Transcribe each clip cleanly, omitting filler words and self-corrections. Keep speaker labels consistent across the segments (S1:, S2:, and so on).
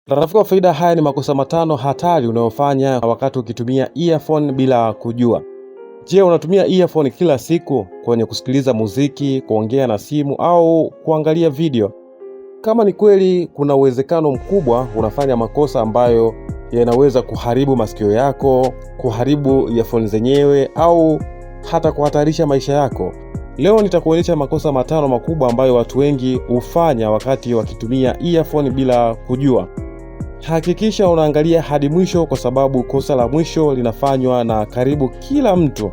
S1: Rafiki wa faida, haya ni makosa matano hatari unayofanya wakati ukitumia earphone bila kujua. Je, unatumia earphone kila siku kwenye kusikiliza muziki, kuongea na simu au kuangalia video? Kama ni kweli, kuna uwezekano mkubwa unafanya makosa ambayo yanaweza kuharibu masikio yako, kuharibu earphone zenyewe au hata kuhatarisha maisha yako. Leo nitakuonyesha makosa matano makubwa ambayo watu wengi hufanya wakati wakitumia earphone bila kujua. Hakikisha unaangalia hadi mwisho kwa sababu kosa la mwisho linafanywa na karibu kila mtu.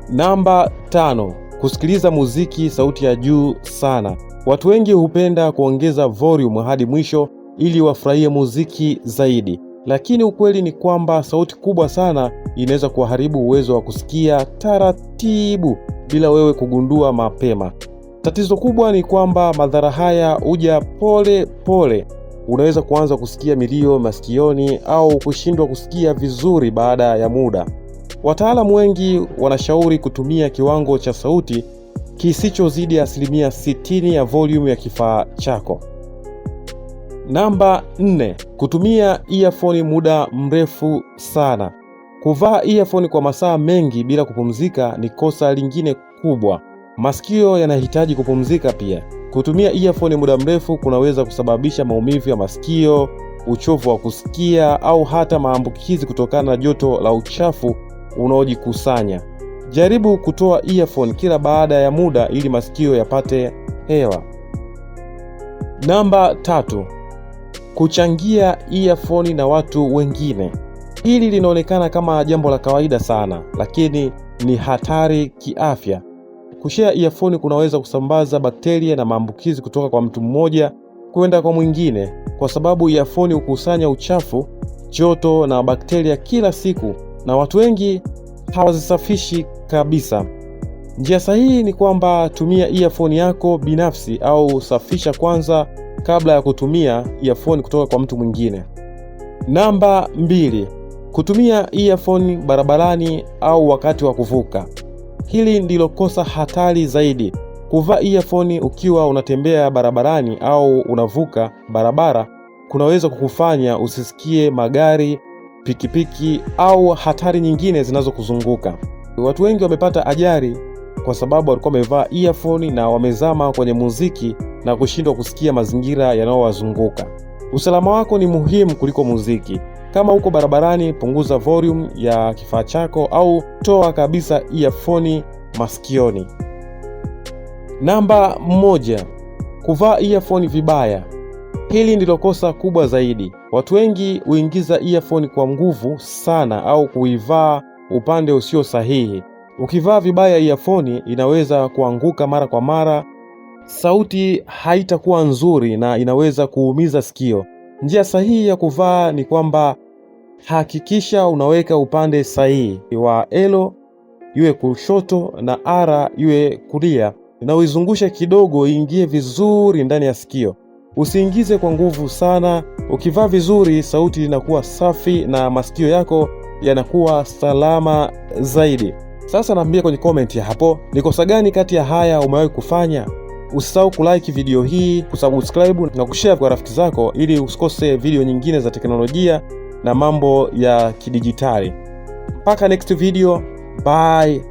S1: Namba 5. Kusikiliza muziki sauti ya juu sana. Watu wengi hupenda kuongeza volume hadi mwisho ili wafurahie muziki zaidi. Lakini ukweli ni kwamba sauti kubwa sana inaweza kuharibu uwezo wa kusikia taratibu bila wewe kugundua mapema. Tatizo kubwa ni kwamba madhara haya huja pole pole. Unaweza kuanza kusikia milio masikioni au kushindwa kusikia vizuri baada ya muda. Wataalamu wengi wanashauri kutumia kiwango cha sauti kisichozidi 60% ya volume ya kifaa chako. Namba 4. Kutumia earphone muda mrefu sana. Kuvaa earphone kwa masaa mengi bila kupumzika ni kosa lingine kubwa. Masikio yanahitaji kupumzika pia. Kutumia earphone muda mrefu kunaweza kusababisha maumivu ya masikio, uchovu wa kusikia au hata maambukizi kutokana na joto la uchafu unaojikusanya. Jaribu kutoa earphone kila baada ya muda ili masikio yapate hewa. Namba 3. Kuchangia earphone na watu wengine. Hili linaonekana kama jambo la kawaida sana, lakini ni hatari kiafya. Kushare earphone kunaweza kusambaza bakteria na maambukizi kutoka kwa mtu mmoja kwenda kwa mwingine, kwa sababu earphone hukusanya uchafu, joto na bakteria kila siku, na watu wengi hawazisafishi kabisa. Njia sahihi ni kwamba tumia earphone yako binafsi au safisha kwanza kabla ya kutumia earphone kutoka kwa mtu mwingine. Namba 2. Kutumia earphone barabarani au wakati wa kuvuka. Hili ndilo kosa hatari zaidi. Kuvaa earphone ukiwa unatembea barabarani au unavuka barabara kunaweza kukufanya usisikie magari, pikipiki au hatari nyingine zinazokuzunguka. Watu wengi wamepata ajali kwa sababu walikuwa wamevaa earphone na wamezama kwenye muziki na kushindwa kusikia mazingira yanayowazunguka. Usalama wako ni muhimu kuliko muziki. Kama uko barabarani, punguza volume ya kifaa chako au toa kabisa earphone masikioni. Namba 1. Kuvaa earphone vibaya. Hili ndilo kosa kubwa zaidi. Watu wengi huingiza earphone kwa nguvu sana au kuivaa upande usio sahihi. Ukivaa vibaya earphone inaweza kuanguka mara kwa mara, sauti haitakuwa nzuri na inaweza kuumiza sikio. Njia sahihi ya kuvaa ni kwamba hakikisha unaweka upande sahihi wa L iwe kushoto na R iwe kulia, na uizungushe kidogo iingie vizuri ndani ya sikio. Usiingize kwa nguvu sana. Ukivaa vizuri, sauti inakuwa safi na masikio yako yanakuwa salama zaidi. Sasa naambia kwenye comment ya hapo, ni kosa gani kati ya haya umewahi kufanya? Usisahau kulike video hii, kusubscribe na kushare kwa rafiki zako ili usikose video nyingine za teknolojia na mambo ya kidijitali. Mpaka next video, bye.